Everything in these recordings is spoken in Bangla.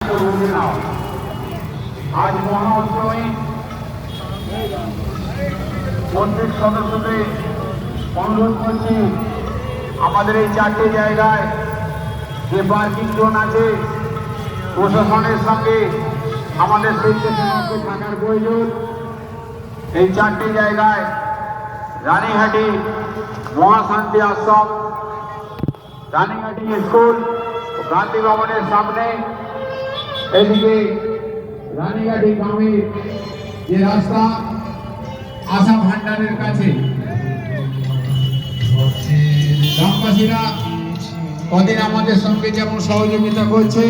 একটু বুঝে নাও। আজ মহা অষ্টমী, প্রত্যেক সদস্যকে অনুরোধ করছি আমাদের এই চারটে জায়গায় যে পার্কিং জোন আছে প্রশাসনের সঙ্গে আমাদের স্বেচ্ছাসেবককে থাকার প্রয়োজন। এই চারটি জায়গায় রানীহাটি মহাশান্তি আশ্রম, রানীহাটি স্কুল, গান্ধী ভবনের সামনে, এদিকে রানীহাটি গ্রামের যে রাস্তা আশা ভান্ডারের কাছে। গ্রামবাসীরা কদিন আমাদের সঙ্গে যেমন সহযোগিতা করছে,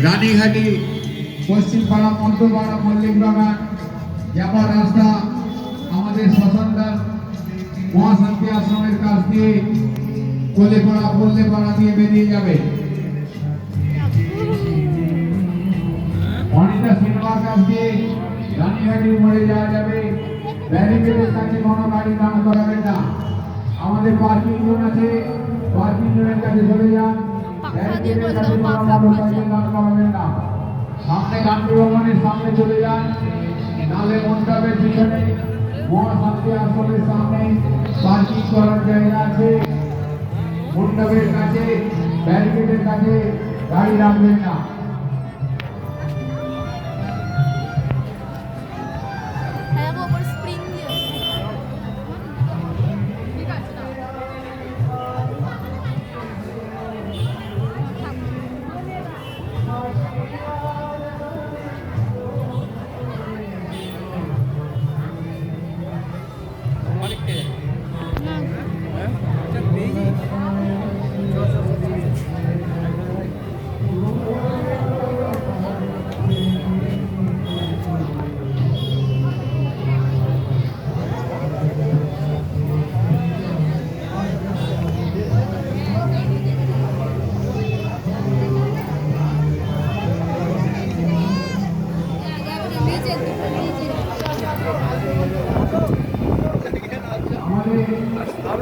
রানীহাটি পশ্চিমপাড়া, মধ্যপাড়া, মল্লিক বাগান যাবার রাস্তা আমাদের শ্মশানদার মহাশান্তি আশ্রমের কাছ দিয়ে কোলেপাড়া, পল্লেপাড়া দিয়ে বেরিয়ে যাবে। অনিতা সিনেমার কাছ দিয়ে রানীহাটি মোড়ে যাওয়া যাবে। ব্যারিকেডের কাছে কোনো গাড়ি দাঁড় করাবেন না। আমাদের পার্কিং জোন আছে, পার্কিং জোনের কাছে চলে যান। ব্যারিকেডের কাছে কোনো মোটরসাইকেল দাঁড় করাবেন না। সামনে গান্ধী ভবনের সামনে চলে যান, নালে মণ্ডপের পিছনে মহাশান্তি আশ্রমের সামনে পার্কিং করার জায়গা আছে। মণ্ডপের কাছে, ব্যারিকেডের কাছে গাড়ি রাখবেন না। আমরা